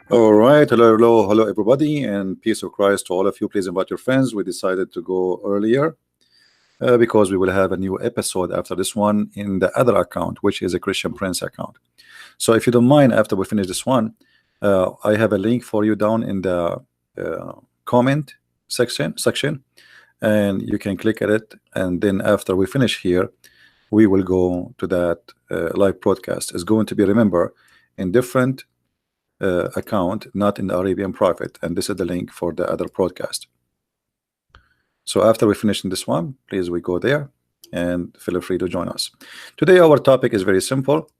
All right, hello, everybody, and peace of Christ to all of you. Please invite your friends. We decided to go earlier because we will have a new episode after this one in the other account, which is a Christian Prince account. So if you don't mind, after we finish this one, I have a link for you down in the comment section, and you can click at it. And then after we finish here, we will go to that live broadcast. It's going to be, remember, in different account, not in the Arabian Prophet, and this is the link for the other broadcast. So after we finish in this one, please we go there and feel free to join us. Today our topic is very simple,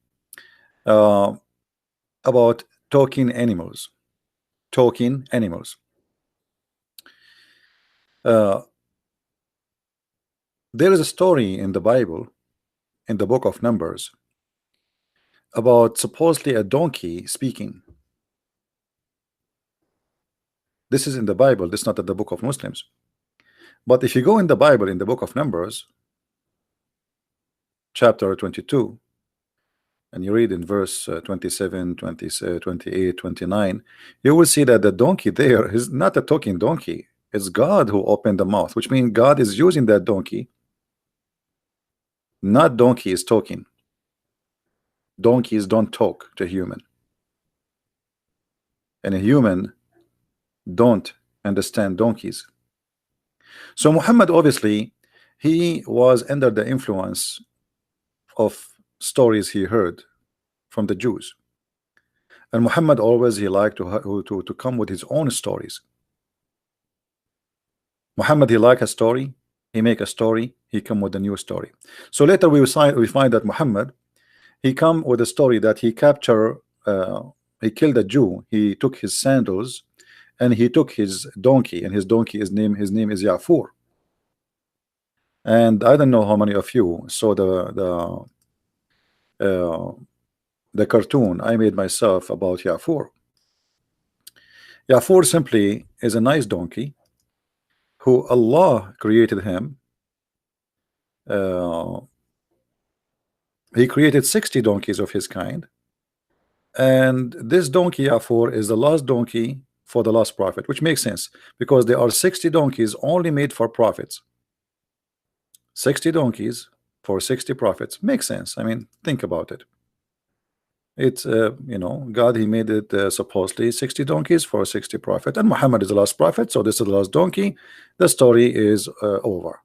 about talking animals. Talking animals. There is a story in the Bible, in the book of Numbers, about supposedly a donkey speaking. This is in the Bible. This is not in the book of Muslims. But if you go in the Bible, in the book of Numbers, chapter 22, and you read in verse 27, 20, 28, 29, you will see that the donkey there is not a talking donkey. It's God who opened the mouth, which means God is using that donkey. Not donkey is talking. Donkeys don't talk to human. And a human don't understand donkeys. So Muhammad, obviously, he was under the influence of stories he heard from the Jews. And Muhammad always, he liked to come with his own stories. Muhammad, he like a story, he make a story, he come with a new story. So later we find that Muhammad, he come with a story that he captured, he killed a Jew, he took his sandals, and he took his donkey, and his donkey his name is Ya'fur. And I don't know how many of you saw the cartoon I made myself about Ya'fur. Ya'fur simply is a nice donkey who Allah created him. He created 60 donkeys of his kind, and this donkey Ya'fur is the last donkey for the last prophet, which makes sense because there are 60 donkeys only made for prophets. 60 donkeys for 60 prophets makes sense. I mean, think about it. It's you know, God, he made it supposedly 60 donkeys for 60 prophets, and Muhammad is the last prophet, so this is the last donkey. The story is over.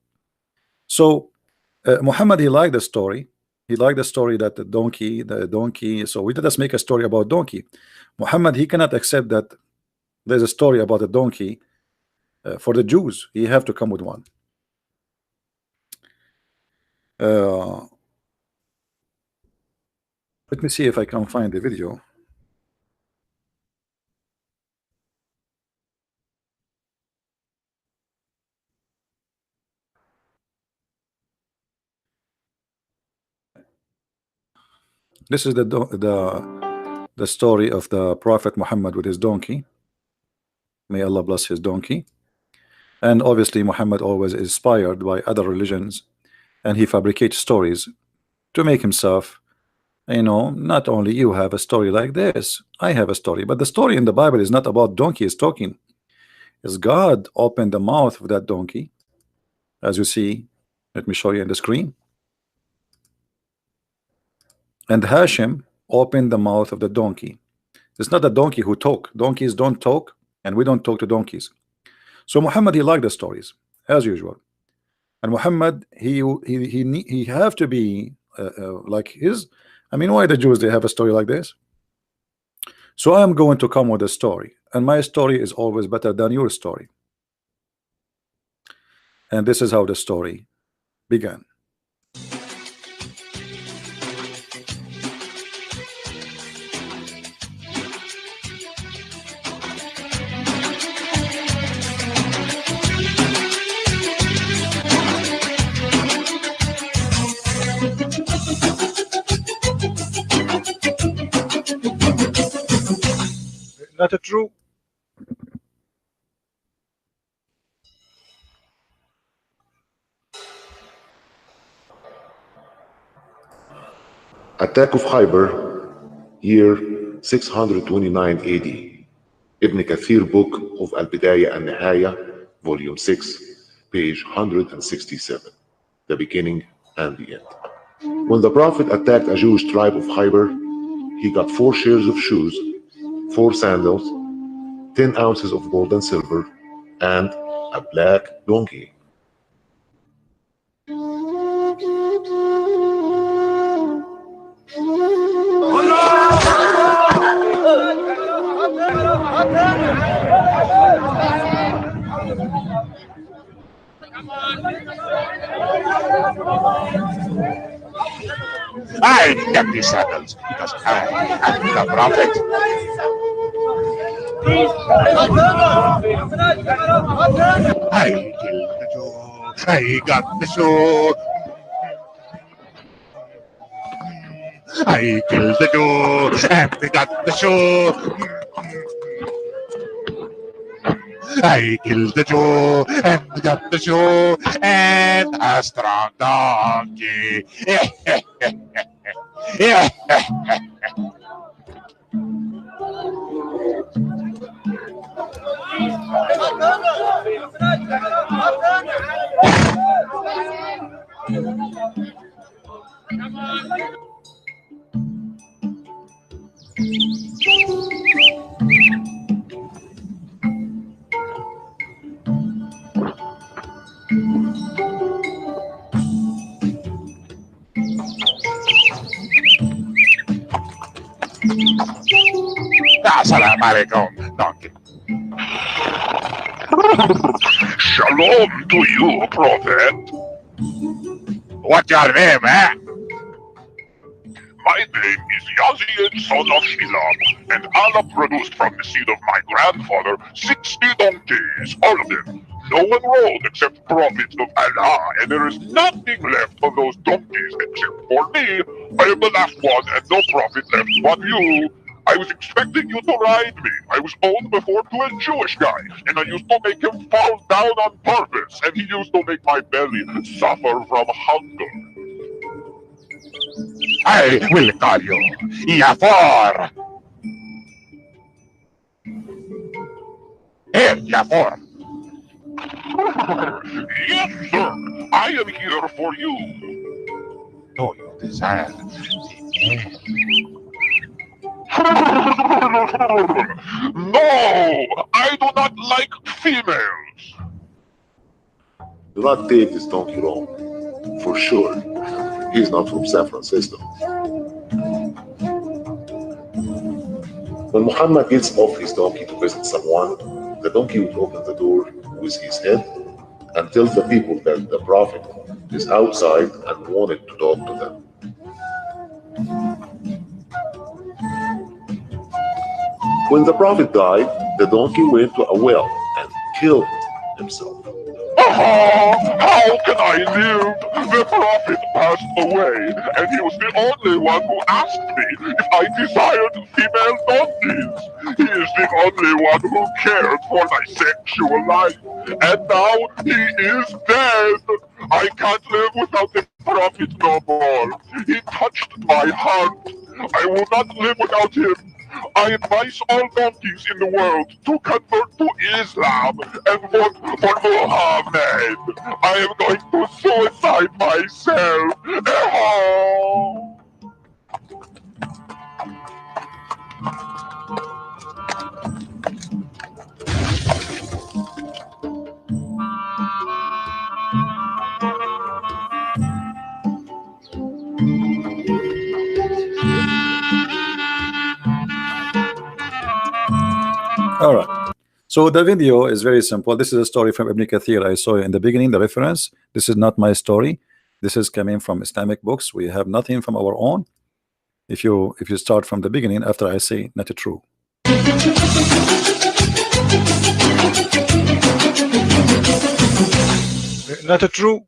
So Muhammad, he liked the story. He liked the story that the donkey. So we let us make a story about donkey. Muhammad, he cannot accept that there's a story about a donkey for the Jews. He have to come with one. Let me see if I can find the video. This is the story of the Prophet Muhammad with his donkey. May Allah bless his donkey. And obviously Muhammad always is inspired by other religions, and he fabricates stories to make himself, you know, not only you have a story like this, I have a story, but the story in the Bible is not about donkeys talking. Is God opened the mouth of that donkey, as you see. Let me show you on the screen. And Hashim opened the mouth of the donkey. It's not the donkey who talk. Donkeys don't talk, and we don't talk to donkeys. So Muhammad, he liked the stories as usual, and Muhammad, he have to be like his. I mean, why the Jews, they have a story like this? So I am going to come with a story, and my story is always better than your story. And this is how the story began. Not true. Attack of Khyber, year 629 AD. Ibn Kathir book of Al-Bidayah and Nihaya, volume 6, page 167, the beginning and the end. When the Prophet attacked a Jewish tribe of Khyber, he got 4 shares of shoes, 4 sandals, 10 ounces of gold and silver, and a black donkey. I get these sandals because I am the Prophet. I killed the Jew. I got the shoe. I killed the Jew and they got the shoe. I killed the Jew and got the shoe and a strong donkey. Assalamu alaikum, donkey. Shalom to you, Prophet. What's your name, eh? My name is Yazid, son of Shilab, and Allah produced from the seed of my grandfather 60 donkeys, all of them. No one rode except prophets of Allah, and there is nothing left of those donkeys except for me. I am the last one, and no prophet left but you. I was expecting you to ride me. I was owned before to a Jewish guy, and I used to make him fall down on purpose, and he used to make my belly suffer from hunger. I will call you Yafor. Here, Yafor. Yes, sir. I am here for you. Do you desire the man? No, I do not like females. Do not take this donkey wrong. For sure, he's not from San Francisco. When Muhammad gets off his donkey to visit someone, the donkey would open the door with his head and tell the people that the Prophet is outside and wanted to talk to them. When the Prophet died, the donkey went to a well and killed himself. How can I live? The Prophet passed away, and he was the only one who asked me if I desired female donkeys. He is the only one who cared for my sexual life, and now he is dead. I can't live without the Prophet no more. He touched my heart. I will not live without him. I advise all donkeys in the world to convert to Islam and vote for Muhammad. I am going to suicide myself. All right. So the video is very simple. This is a story from Ibn Kathir. I saw in the beginning the reference. This is not my story. This is coming from Islamic books. We have nothing from our own. If you start from the beginning, after I say not true. Not true.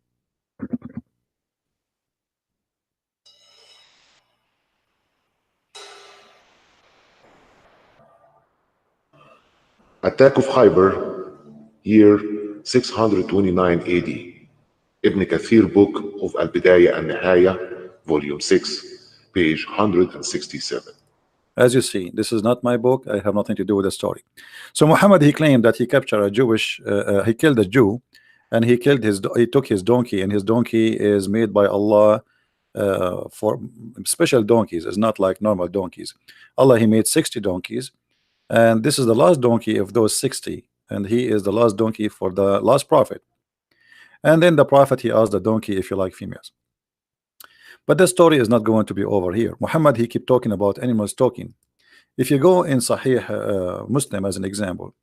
Attack of Khyber, year 629 AD. Ibn Kathir book of Al-Bidayah and Nihaya, volume 6, page 167. As you see, this is not my book. I have nothing to do with the story. So Muhammad, he claimed that he captured a Jewish, he killed a Jew, and he killed his, he took his donkey, and his donkey is made by Allah for special donkeys. It's not like normal donkeys. Allah, he made 60 donkeys, and this is the last donkey of those 60, and he is the last donkey for the last prophet. And then the prophet, he asked the donkey if you like females. But the story is not going to be over here. Muhammad, he keep talking about animals talking. If you go in Sahih Muslim as an example,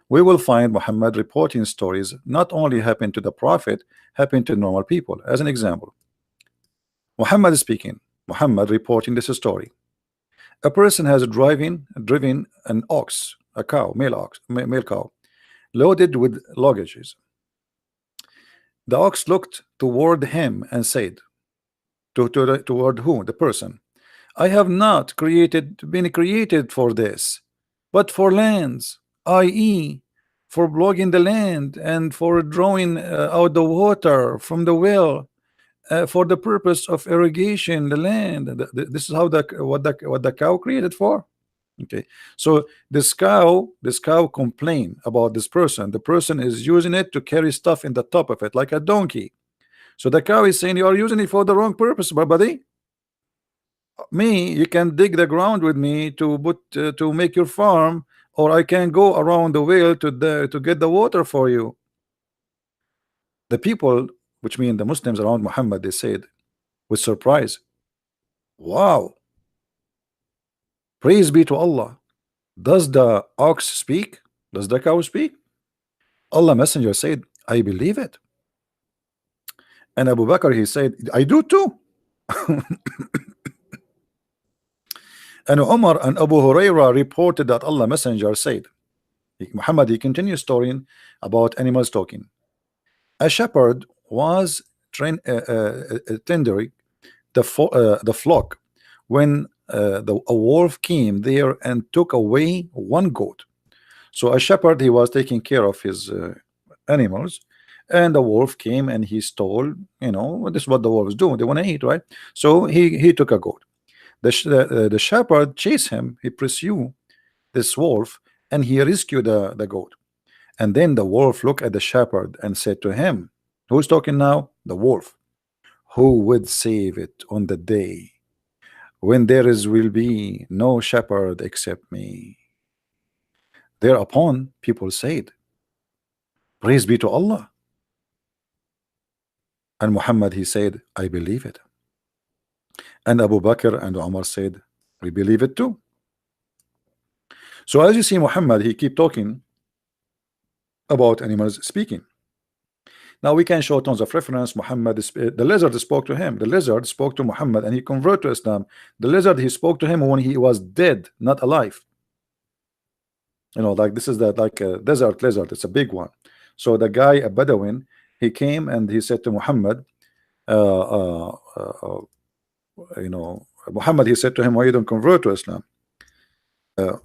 we will find Muhammad reporting stories not only happen to the prophet, happen to normal people. As an example, Muhammad is speaking, Muhammad reporting this story. A person has driven an ox, a cow, male cow, loaded with luggages. The ox looked toward him and said, toward who? The person. I have not been created for this, but for lands, i.e., for blocking the land and for drawing out the water from the well for the purpose of irrigation the land. This is how what the cow created for. Okay, so this cow complained about this person. The person is using it to carry stuff in the top of it like a donkey. So the cow is saying, you are using it for the wrong purpose, buddy. Me, you can dig the ground with me to put to make your farm, or I can go around the well to get the water for you. The people, which mean the Muslims around Muhammad, they said with surprise, wow, praise be to Allah. Does the ox speak? Does the cow speak? Allah Messenger said, I believe it. And Abu Bakr, he said, I do too. And Umar and Abu Huraira reported that Allah Messenger said, Muhammad, he continues storying about animals talking. A shepherd was tendering the flock when a wolf came there and took away one goat. So a shepherd, he was taking care of his animals, and the wolf came and he stole. This is what the wolves do. They want to eat, right? So he took a goat. The shepherd chased him. He pursued this wolf and he rescued the goat. And then the wolf looked at the shepherd and said to him, who's talking now? The wolf. Who would save it on the day when will be no shepherd except me? Thereupon people said, praise be to Allah. And Muhammad, he said, I believe it. And Abu Bakr and Umar said, we believe it too. So as you see, Muhammad, he keep talking about animals speaking. Now we can show tons of reference. Muhammad, the lizard spoke to him. The lizard spoke to Muhammad and he converted to Islam. The lizard, he spoke to him when he was dead, not alive. Like this is like a desert lizard. It's a big one. So the guy, a Bedouin, he came and he said to Muhammad, Muhammad, he said to him, why you don't convert to Islam?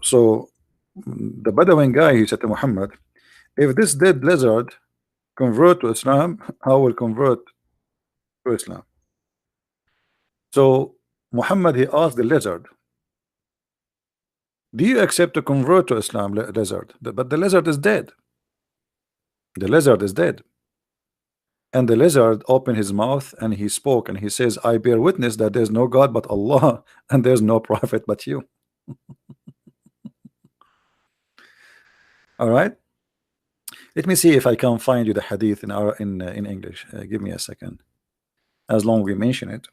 So the Bedouin guy, he said to Muhammad, if this dead lizard convert to Islam, I will convert to Islam. So Muhammad, he asked the lizard, do you accept to convert to Islam, lizard? But the lizard is dead. The lizard is dead. And the lizard opened his mouth and he spoke and he says, I bear witness that there's no God but Allah and there's no prophet but you. All right. Let me see if I can find you the hadith in English. Give me a second. As long as we mention it.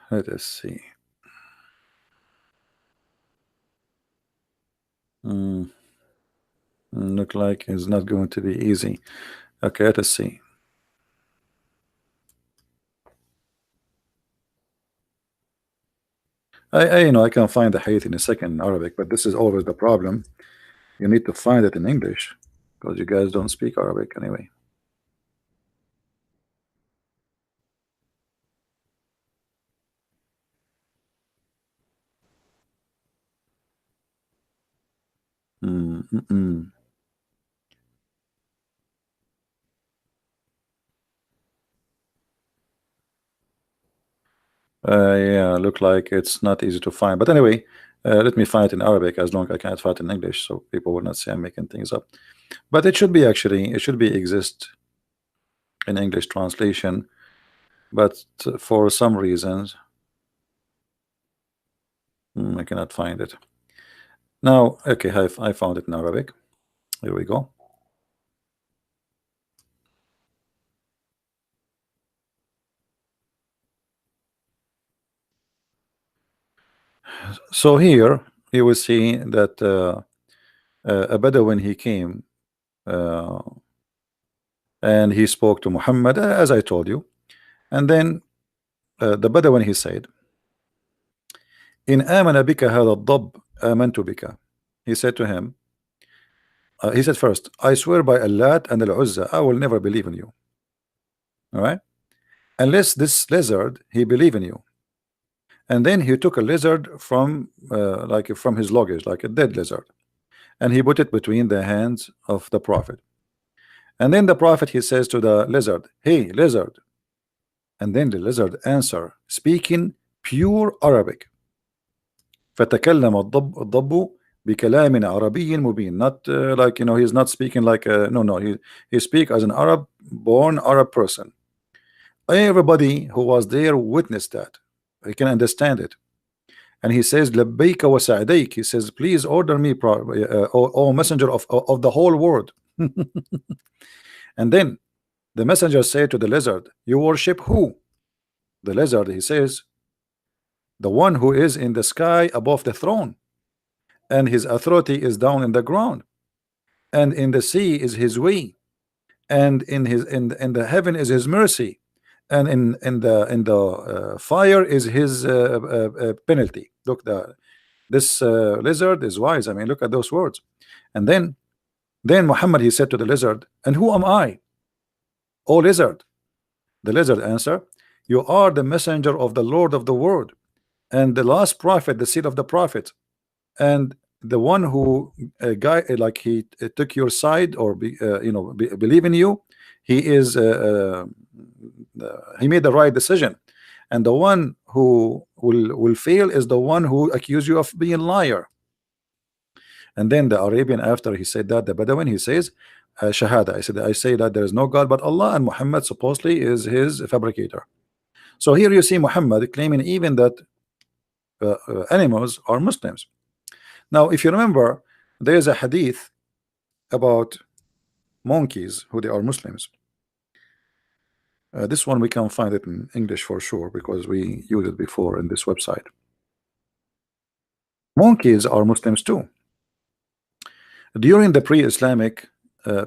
Let us see. Look like it's not going to be easy. Okay, let us see. I can find the hadith in a second in Arabic, but this is always the problem. You need to find it in English because you guys don't speak Arabic anyway. Yeah, look like it's not easy to find. But anyway, let me find it in Arabic as long as I can't find it in English, so people will not say I'm making things up. But it should be actually, it should be exist in English translation. But for some reasons, I cannot find it. Now, okay, I found it in Arabic. Here we go. So here you will see that a Bedouin he came uh, and he spoke to Muhammad, as I told you, and then the Bedouin he said, "In amana bika hada ad-dab, amantu bika." He said to him, he said first, "I swear by Allah and Al-Uzza, I will never believe in you." All right, unless this lizard he believe in you. And then he took a lizard from like from his luggage, like a dead lizard, and he put it between the hands of the Prophet. And then the Prophet he says to the lizard, "Hey lizard," and then the lizard answer speaking pure Arabic. فتكلم الضب بكلام عربي مبين. Not like he's not speaking like no he speak as an Arab born Arab person. Everybody who was there witnessed that. He can understand it. And he says لبيك وسعديك. He says, please order me, O messenger of the whole world. And then the messenger said to the lizard, you worship who? The lizard he says, the one who is in the sky above the throne, and his authority is down in the ground, and in the sea is his way, and in the heaven is his mercy, and in the fire is his penalty. Look, this lizard is wise. I mean, look at those words. And then Muhammad he said to the lizard, and who am I, O lizard? The lizard answered, you are the messenger of the Lord of the world, and the last prophet, the seed of the prophet, and the one who like he took your side, or believe in you. He is he made the right decision, and the one who will fail is the one who accused you of being liar. And then the Arabian, after he said that, the Bedouin he says, Shahada. I say that there is no God but Allah, and Muhammad supposedly is his fabricator. So here you see Muhammad claiming even that animals are Muslims. Now, if you remember, there is a hadith about monkeys who they are Muslims. This one we can find it in English for sure because we used it before in this website. Monkeys are Muslims too. During the pre-Islamic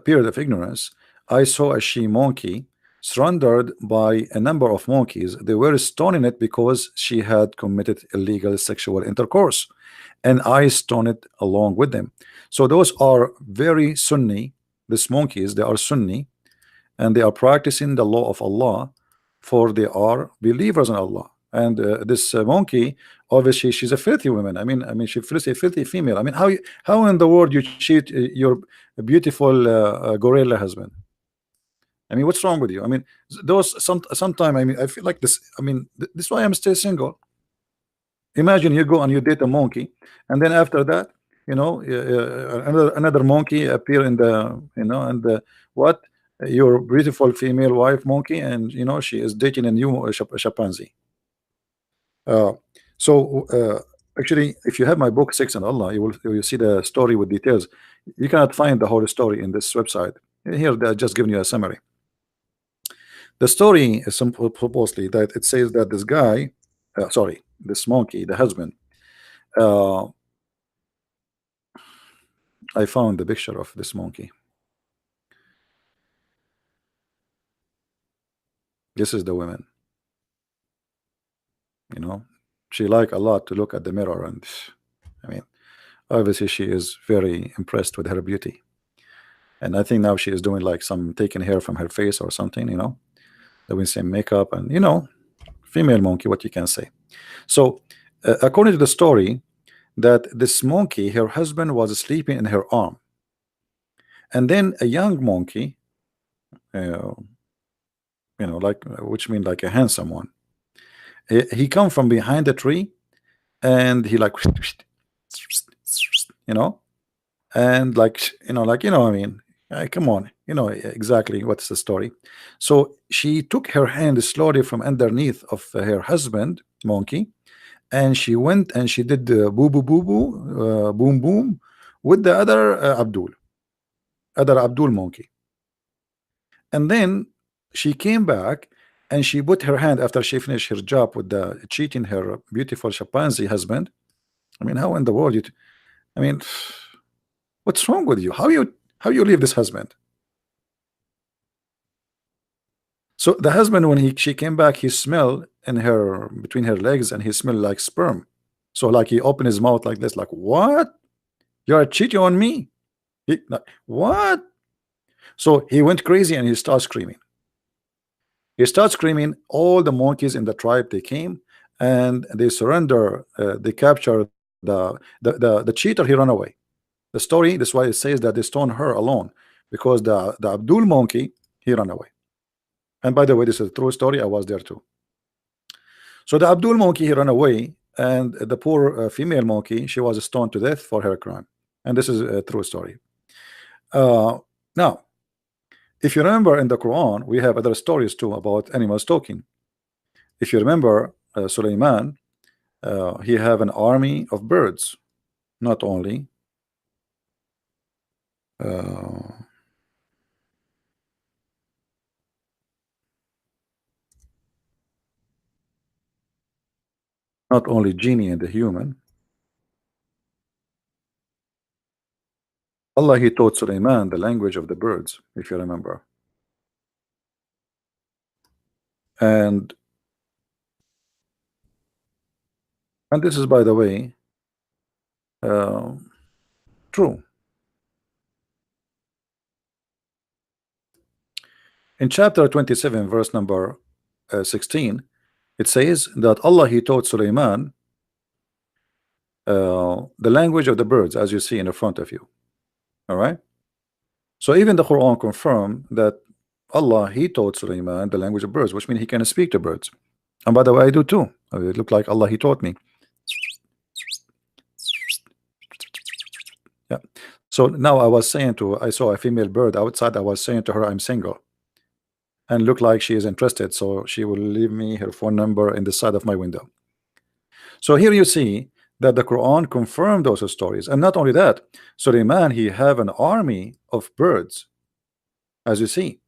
period of ignorance, I saw a she monkey surrounded by a number of monkeys. They were stoning it because she had committed illegal sexual intercourse, and I stoned it along with them. So those are very Sunni. These monkeys, they are Sunni, and they are practicing the law of Allah, for they are believers in Allah. And this monkey, obviously, she's a filthy woman. I mean, she's a filthy female. I mean, how in the world you cheat your beautiful gorilla husband? I mean, what's wrong with you? I mean, those sometime. I mean, I feel like this. I mean, this is why I'm still single. Imagine you go and you date a monkey, and then after that, another monkey appear in the, and what, your beautiful female wife monkey, and she is dating a new chimpanzee. So actually, if you have my book Sex and Allah, you will see the story with details. You cannot find the whole story in this website. Here they're just giving you a summary. The story is supposedly that it says that this guy, sorry, this monkey, the husband, I found the picture of this monkey. This is the woman. She like a lot to look at the mirror, and I mean, obviously she is very impressed with her beauty, and I think now she is doing like some taking hair from her face or something, doing some makeup, and female monkey, what you can say. So according to the story, that this monkey, her husband was sleeping in her arm, and then a young monkey, like, which means like a handsome one, He come from behind the tree, and he like, you know, and like, I mean, come on, you know exactly what's the story. So she took her hand slowly from underneath of her husband monkey, and she went and she did the boo boo boo boo, boom boom, with the other Abdul monkey. And then she came back and she put her hand after she finished her job with the cheating her beautiful chimpanzee husband. I mean, how in the world I mean, what's wrong with you? How you leave this husband? So the husband, when she came back, he smelled in her between her legs, and he smelled like sperm. So like he opened his mouth like this, like, what? You're cheating on me? Like, what? So he went crazy and he started screaming. He starts screaming. All the monkeys in the tribe, they came and they surrender. They capture the cheater. He ran away. The story, that's why it says that they stoned her alone, because the Abdul monkey, he ran away. And by the way, this is a true story. I was there too. So the Abdul monkey, he ran away, and the poor female monkey, she was stoned to death for her crime. And this is a true story. Now, if you remember in the Quran, we have other stories too about animals talking. If you remember, Sulaiman, he have an army of birds, not only genie and the human. Allah, he taught Sulaiman the language of the birds, if you remember. And this is, by the way, true. In chapter 27, verse number 16, it says that Allah, he taught Sulaiman the language of the birds, as you see in the front of you. All right. So even the Quran confirmed that Allah, he taught Sulaiman the language of birds, which means he can speak to birds. And by the way, I do too. It looked like Allah, he taught me. Yeah. So now I saw a female bird outside. I was saying to her, I'm single, and look like she is interested. So she will leave me her phone number in the side of my window. So here you see that the Quran confirmed those stories. And not only that, Sulaiman, he have an army of birds, as you see,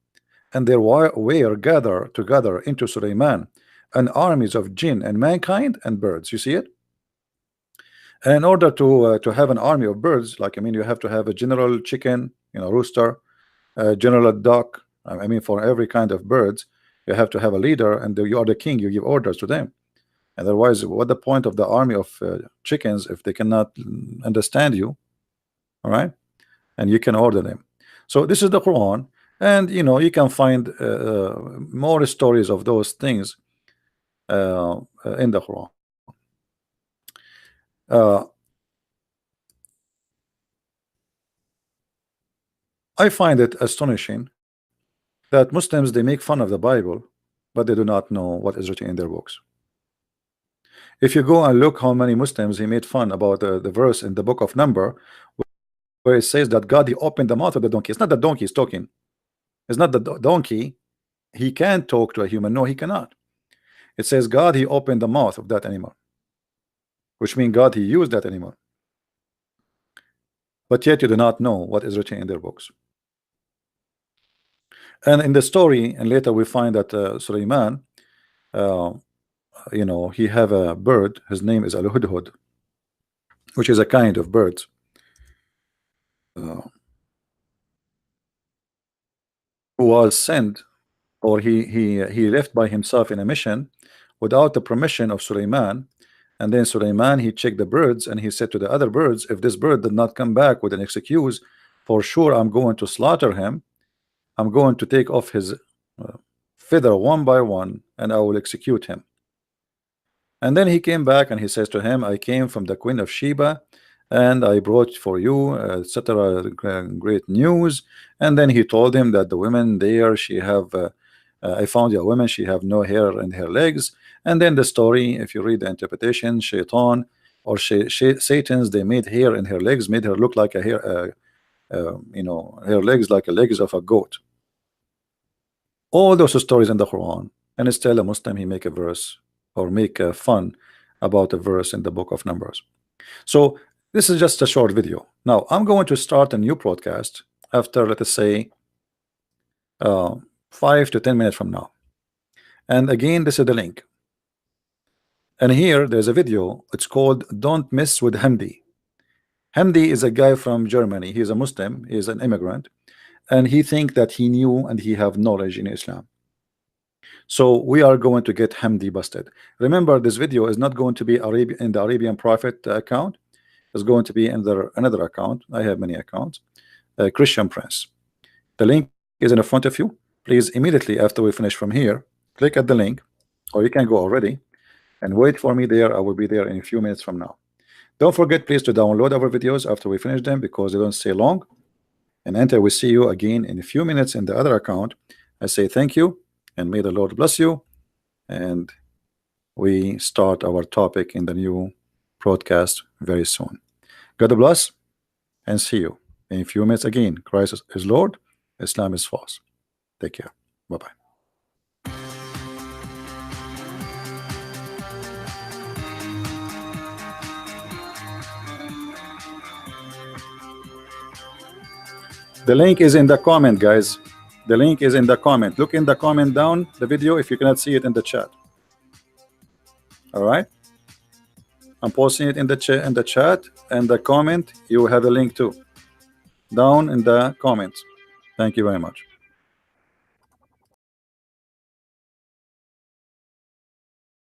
and there were gathered together into Sulaiman an armies of jinn and mankind and birds. You see it? And in order to have an army of birds, like, I mean, you have to have a general chicken, rooster, a general duck. I mean, for every kind of birds, you have to have a leader, and you are the king. You give orders to them. Otherwise, what the point of the army of chickens if they cannot understand you? All right, and you can order them. So this is the Quran, and you can find more stories of those things in the Quran. I find it astonishing that Muslims, they make fun of the Bible, but they do not know what is written in their books. If you go and look how many Muslims he made fun about the verse in the book of Number where it says that God, he opened the mouth of the donkey. It's not the donkey is talking. It's not the donkey. He can't talk to a human. No, he cannot. It says God, he opened the mouth of that animal, which means God, he used that animal. But yet you do not know what is written in their books. And in the story, and later we find that Sulaiman, he have a bird. His name is Al-Hudhud, which is a kind of bird. Who was sent, or he left by himself in a mission without the permission of Sulaiman. And then Sulaiman, he checked the birds, and he said to the other birds, if this bird did not come back with an excuse, for sure I'm going to slaughter him. I'm going to take off his feather one by one, and I will execute him. And then he came back and he says to him, I came from the Queen of Sheba, and I brought for you, etc., great news. And then he told him that the women there, she have I found a woman, she have no hair in her legs, And then the story, if you read the interpretation, Shaitan or Satan's, they made hair in her legs, made her look like a hair, her legs like the legs of a goat. All those stories in the Quran, and still a Muslim, he make a verse or make fun about a verse in the book of Numbers. So this is just a short video. Now I'm going to start a new broadcast after, let us say, 5 to 10 minutes from now. And again, this is the link. And here there's a video. It's called "Don't Mess with Hamdi." Hamdi is a guy from Germany. He's a Muslim. He's an immigrant, and he think that he knew and he have knowledge in Islam. So we are going to get Hamdi busted. Remember, this video is not going to be in the Arabian Prophet account. It's going to be in another account. I have many accounts. Christian Prince. The link is in front of you. Please, immediately after we finish from here, click at the link, or you can go already and wait for me there. I will be there in a few minutes from now. Don't forget, please, to download our videos after we finish them, because they don't stay long. And until we see you again in a few minutes in the other account, I say thank you and may the Lord bless you. And we start our topic in the new broadcast very soon. God bless and see you in a few minutes again. Christ is Lord, Islam is false. Take care. Bye-bye. The link is in the comment, guys. The link is in the comment. Look in the comment down the video if you cannot see it in the chat. All right. I'm posting it in the chat and the comment. You have a link too down in the comments. Thank you very much.